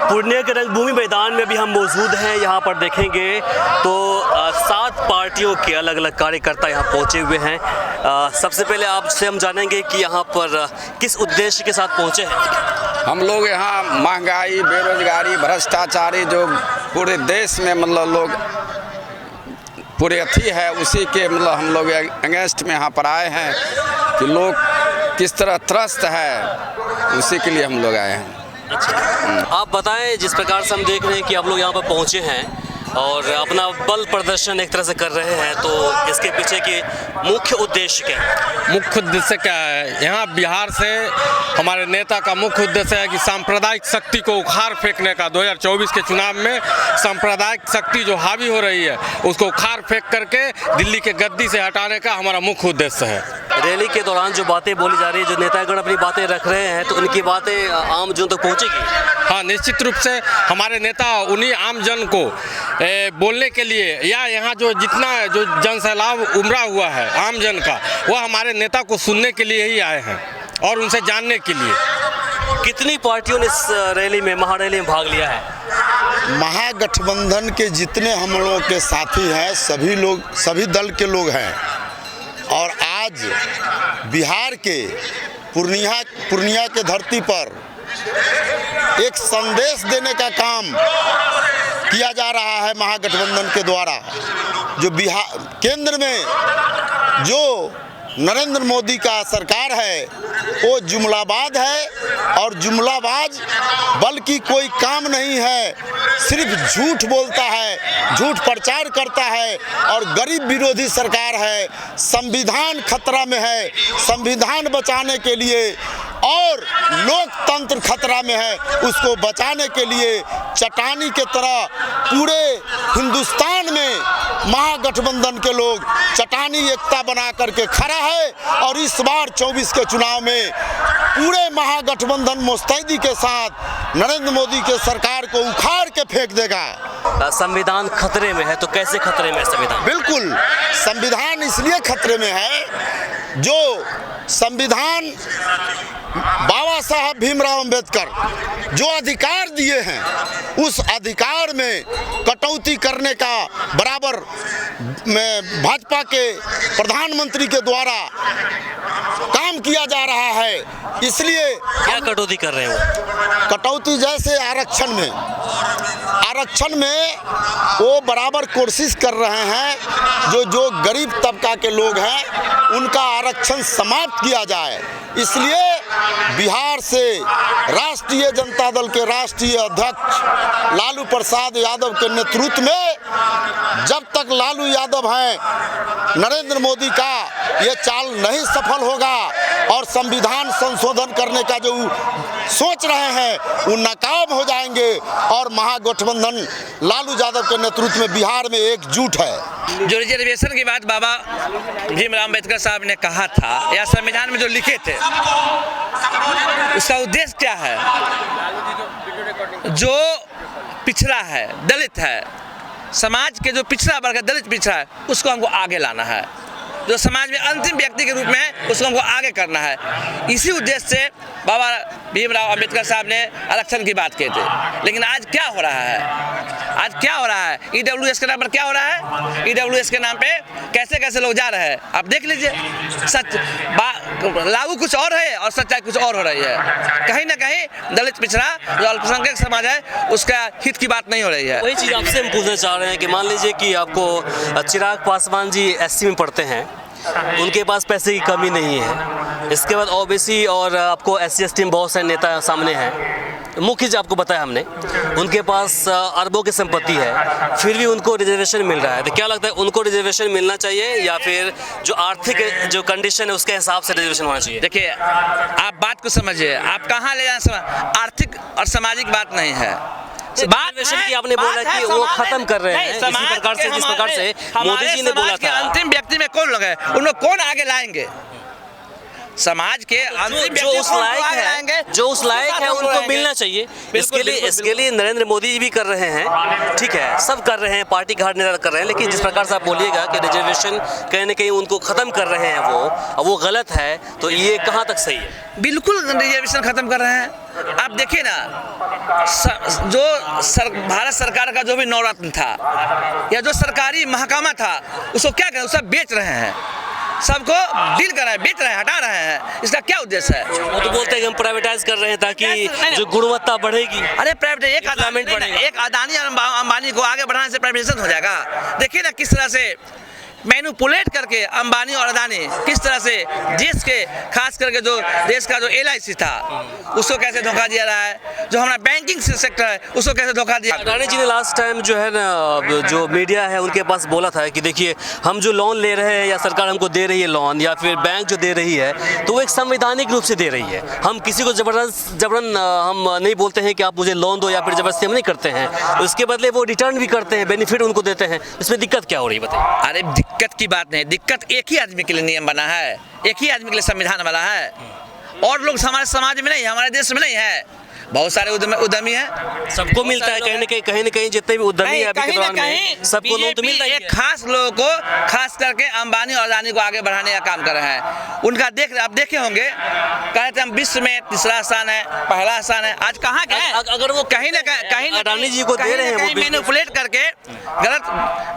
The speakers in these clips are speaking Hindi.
पूर्णिया के रंगभूमि मैदान में भी हम मौजूद हैं। यहाँ पर देखेंगे तो 7 पार्टियों के अलग अलग कार्यकर्ता यहाँ पहुँचे हुए हैं। सबसे पहले आपसे हम जानेंगे कि यहाँ पर किस उद्देश्य के साथ पहुँचे हैं। हम लोग यहाँ महंगाई, बेरोजगारी, भ्रष्टाचारी जो पूरे देश में मतलब लोग पूरे अथी है, उसी के मतलब हम लोग अगेंस्ट में यहाँ पर आए हैं कि लोग किस तरह त्रस्त है, उसी के लिए हम लोग आए हैं। अच्छा, आप बताएं, जिस प्रकार से हम देख रहे हैं कि आप लोग यहाँ पर पहुँचे हैं और अपना बल प्रदर्शन एक तरह से कर रहे हैं, तो इसके पीछे की मुख्य उद्देश्य क्या है? मुख्य उद्देश्य क्या है? यहाँ बिहार से हमारे नेता का मुख्य उद्देश्य है कि सांप्रदायिक शक्ति को उखाड़ फेंकने का। 2024 के चुनाव में सांप्रदायिक शक्ति जो हावी हो रही है उसको उखाड़ फेंक करके दिल्ली के गद्दी से हटाने का हमारा मुख्य उद्देश्य है। रैली के दौरान जो बातें बोली जा रही है, जो नेतागण अपनी बातें रख रहे हैं, तो उनकी बातें आम जन तक पहुँचेगी? हाँ, निश्चित रूप से हमारे नेता उन्हीं आम जन को बोलने के लिए, या यहाँ जो जितना जो जनसैलाब उमड़ा हुआ है आम जन का, वह हमारे नेता को सुनने के लिए ही आए हैं और उनसे जानने के लिए। कितनी पार्टियों ने इस रैली में, महारैली में भाग लिया है? महागठबंधन के जितने हम लोगों के साथी हैं सभी लोग, सभी दल के लोग हैं। और आज बिहार के पूर्णिया के धरती पर एक संदेश देने का काम किया जा रहा है महागठबंधन के द्वारा। जो बिहार केंद्र में जो नरेंद्र मोदी का सरकार है वो जुमलाबाज है और जुमलाबाज बल्कि कोई काम नहीं है, सिर्फ झूठ बोलता है, झूठ प्रचार करता है और गरीब विरोधी सरकार है। संविधान खतरा में है, संविधान बचाने के लिए और लोकतंत्र खतरा में है, उसको बचाने के लिए चट्टानी के तरह पूरे हिंदुस्तान में महागठबंधन के लोग चट्टानी एकता बना करके खड़ा है। और इस बार 24 के चुनाव में पूरे महागठबंधन मुस्तैदी के साथ नरेंद्र मोदी के सरकार को उखाड़ के फेंक देगा। संविधान खतरे में है, तो कैसे खतरे में है संविधान? बिल्कुल, संविधान इसलिए खतरे में है, जो संविधान बाबा साहब भीमराव अंबेडकर जो अधिकार दिए हैं, उस अधिकार में कटौती करने का बराबर में भाजपा के प्रधानमंत्री के द्वारा काम किया जा रहा है। इसलिए क्या कटौती कर रहे हो? कटौती जैसे आरक्षण में वो बराबर कोशिश कर रहे हैं जो गरीब तबका के लोग हैं उनका आरक्षण समाप्त किया जाए। इसलिए बिहार से राष्ट्रीय जनता दल के राष्ट्रीय अध्यक्ष लालू प्रसाद यादव के नेतृत्व में जब तक लालू यादव हैं, नरेंद्र मोदी का ये चाल नहीं सफल होगा और संविधान संशोधन करने का जो सोच रहे हैं वो नाकाम हो जाएंगे। और महागठबंधन लालू यादव के नेतृत्व में बिहार में एकजुट है। जो रिजर्वेशन की बात बाबा भीमराव अंबेडकर साहब ने कहा था या संविधान में जो लिखे थे, उसका उद्देश्य क्या है? जो पिछड़ा है, दलित है, समाज के जो पिछड़ा वर्ग है, दलित पिछड़ा है, उसको हमको आगे लाना है। जो समाज में अंतिम व्यक्ति के रूप में उसको हमको आगे करना है। इसी उद्देश्य से बाबा भीमराव अंबेडकर साहब ने आरक्षण की बात की थी। लेकिन आज क्या हो रहा है? आज क्या हो रहा है? ईडब्ल्यूएस के नाम पर क्या हो रहा है? ईडब्ल्यूएस के नाम पे कैसे कैसे लोग जा रहे हैं, आप देख लीजिए। सच लागू कुछ और है और सच्चाई कुछ और हो रही है। कहीं ना कहीं दलित पिछड़ा जो अल्पसंख्यक समाज है उसका हित की बात नहीं हो रही है। वही चीज़ आपसे हम पूछना चाह रहे हैं कि मान लीजिए कि आपको चिराग पासवान जी एससी में पढ़ते हैं, उनके पास पैसे की कमी नहीं है। इसके बाद ओबीसी और आपको एससी एसटी में बहुत सारे नेता सामने हैं। मुख्य जो आपको बताया हमने, उनके पास अरबों की संपत्ति है, फिर भी उनको रिजर्वेशन मिल रहा है। तो क्या लगता है, उनको रिजर्वेशन मिलना चाहिए या फिर जो आर्थिक जो कंडीशन है उसके हिसाब से रिजर्वेशन होना चाहिए? देखिए, आप बात को समझिए, आप कहाँ ले जाना, आर्थिक और सामाजिक बात नहीं है। रिजर्वेशन की आपने बोला कि वो खत्म कर रहे हैं, इसी प्रकार से जिस प्रकार से मोदी जी ने बोला था। अंतिम व्यक्ति में कौन लोग हैं, उनको कौन आगे लाएंगे? समाज के अंतिम जो उस लायक है उनको मिलना चाहिए। इसके लिए नरेंद्र मोदी जी भी कर रहे हैं, ठीक है, सब कर रहे हैं, पार्टी का हर नेता कर रहे हैं, लेकिन जिस प्रकार से आप बोलिएगा कि रिजर्वेशन कहीं ना कहीं उनको ख़त्म कर रहे हैं वो गलत है, तो ये कहाँ तक सही है? बिल्कुल रिजर्वेशन खत्म कर रहे हैं। आप देखिए ना, भारत सरकार का जो भी नवरत्न था या जो सरकारी महकमा था, उसको क्या करें, सब बेच रहे हैं, सबको डील कर रहे हैं, बेच रहे हैं, हटा रहे हैं। इसका क्या उद्देश्य है? वो तो बोलते हैं कि हम प्राइवेटाइज कर रहे हैं ताकि जो गुणवत्ता बढ़ेगी। अरे प्राइवेट एक अदानी और अंबानी को आगे बढ़ाने से प्राइवेटाइजेशन हो जाएगा? देखिए ना किस तरह से मैनिपुलेट करके अंबानी और अदानी किस तरह से देश के, खास करके जो देश का जो LIC था उसको कैसे धोखा दिया रहा है, जो हमारा बैंकिंग सेक्टर है उसको कैसे धोखा दिया। अडानी जी ने लास्ट टाइम जो है ना, जो मीडिया है उनके पास बोला था कि देखिए हम जो लोन ले रहे हैं या सरकार हमको दे रही है लोन या फिर बैंक जो दे रही है तो वो एक संवैधानिक रूप से दे रही है। हम किसी को जबरन हम नहीं बोलते हैं कि आप मुझे लोन दो या फिर जबरदस्ती हम नहीं करते हैं, उसके बदले वो रिटर्न भी करते हैं, बेनिफिट उनको देते हैं। इसमें दिक्कत क्या हो रही है बताइए? अरे दिक्कत की बात नहीं, दिक्कत एक ही आदमी के लिए नियम बना है, एक ही आदमी के लिए संविधान बना है, और लोग हमारे समाज में नहीं है, हमारे देश में नहीं है। बहुत सारे उद्यमी हैं, सबको मिलता है कहीं ना कहीं जितने भी उद्यमी है अभी के दौरान में सबको लोन तो मिलता ही है। खास लोगों को, खास करके अंबानी और अदानी को आगे बढ़ाने का काम कर रहे हैं। उनका आप देखे होंगे, कहे थे हम विश्व में तीसरा स्थान है, पहला स्थान है, आज कहाँ गए? अगर वो कहीं ना कहीं अडानी जी को दे रहे हैं, मैनिपुलेट करके गलत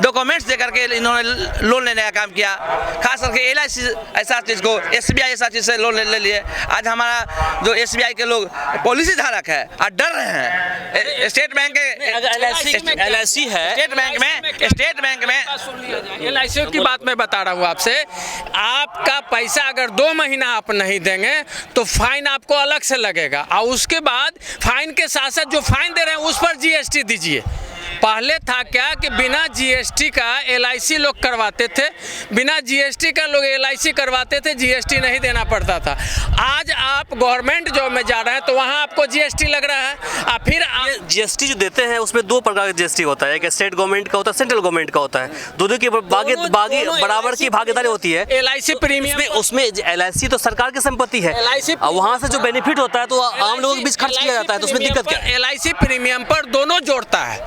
डॉक्यूमेंट्स दे करके इन्होंने लोन लेने का काम किया। खास करके LIC ऐसा चीज को, SBI ऐसा चीज से लोन ले लिए। आज हमारा जो SBI के लोग पॉलिसी धारक है और डर रहे हैं। स्टेट बैंक के LIC है, स्टेट बैंक में LIC की बात मैं बता रहा हूँ आपसे। आपका पैसा अगर 2 महीना आप नहीं देंगे तो फाइन आपको अलग से लगेगा, और उसके बाद फाइन के साथ साथ जो फाइन दे रहे हैं उस पर GST दीजिए। पहले था क्या कि बिना GST का LIC लोग करवाते थे, बिना GST का लोग LIC करवाते थे, GST नहीं देना पड़ता था। आज आप गवर्नमेंट जॉब में जा रहे हैं तो वहाँ आपको GST लग रहा है, और फिर GST जो देते हैं उसमें 2 प्रकार का GST होता है, एक स्टेट गवर्नमेंट का होता है, सेंट्रल गवर्नमेंट का होता है, दोनों की बराबर की भागीदारी होती है। LIC प्रीमियम, उसमें LIC तो सरकार की संपत्ति है, और वहाँ से जो बेनिफिट होता है तो आम लोगों के बीच खर्च किया जाता है, तो उसमें दिक्कत क्या है? LIC प्रीमियम पर दोनों जोड़ता है,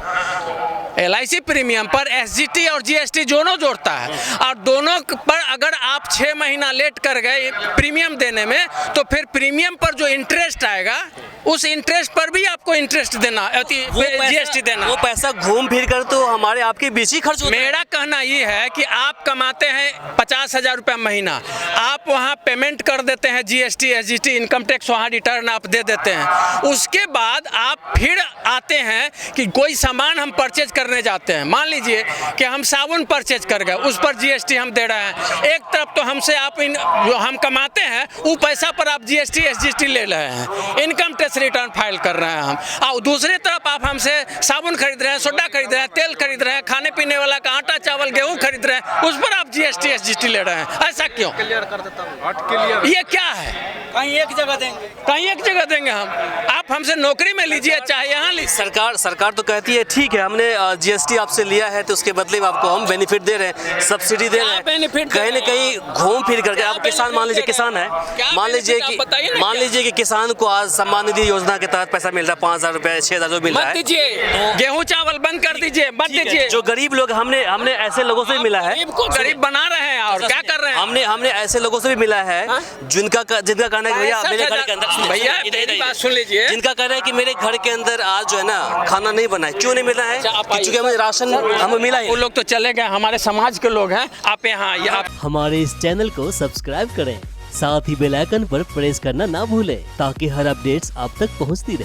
LIC प्रीमियम पर SGT और GST दोनों जोड़ता है, और दोनों पर अगर आप 6 महीना लेट कर गए प्रीमियम देने में तो फिर प्रीमियम पर जो इंटरेस्ट आएगा उस इंटरेस्ट पर भी आपको इंटरेस्ट देना, GST देना। वो पैसा घूम फिर कर तो हमारे आपके बीच ही खर्च होता है। मेरा कहना ये है कि आप कमाते हैं 50,000 रुपया महीना, आप वहाँ पेमेंट कर देते हैं GST SGT इनकम टैक्स, वहाँ रिटर्न आप दे देते हैं। उसके बाद आप फिर आते हैं कि कोई सामान हम परचेज करने जाते हैं, मान लीजिए कि हम साबुन परचेज कर गए, उस पर GST हम दे रहे हैं। एक तरफ तो हमसे आप जो हम कमाते हैं वो पैसा पर आप GST SGT ले रहे हैं, इनकम टैक्स रिटर्न फाइल कर रहे हैं हम, और दूसरी तरफ आप हमसे साबुन खरीद रहे हैं, सोडा खरीद रहे हैं, तेल खरीद रहे हैं, खाने पीने वाला का आटा चावल गेहूँ खरीद रहे हैं, उस पर आप GST SGT ले रहे हैं। ऐसा क्यों? क्लियर कर देता हूँ, ये क्या है? कहीं एक जगह देंगे, कहीं एक जगह देंगे हम, आप हमसे नौकरी में लीजिए चाहे यहाँ लीजिए। सरकार तो कहती है ठीक है हमने GST आपसे लिया है तो उसके बदले में आपको हम बेनिफिट दे रहे हैं, सब्सिडी दे रहे हैं, कहीं ना कहीं घूम फिर करके। आप किसान, मान लीजिए किसान है, मान लीजिए कि किसान को आज सम्मान निधि योजना के तहत पैसा मिल रहा है 5,000 रुपए 6,000 रुपए मिल रहा है, गेहूँ चावल बंद कर दीजिए, मत दीजिए। जो गरीब लोग हमने ऐसे लोगों से मिला है, गरीब बना रहे हैं और क्या कर रहे हैं, हमने ऐसे लोगों से भी मिला है जिनका कहना है कि भैया मेरे घर के अंदर, भैया बात सुन लीजिए, जिनका कहना है कि मेरे घर के अंदर आज जो है ना खाना नहीं बना है। क्यों नहीं मिला है? क्योंकि हमें राशन हमें मिला है। वो लोग तो चले गए, हमारे समाज के लोग हैं। आप यहाँ हमारे इस चैनल को सब्सक्राइब करें, साथ ही बेल आइकन पर प्रेस करना ना भूलें ताकि हर अपडेट्स आप तक पहुंचती रहे।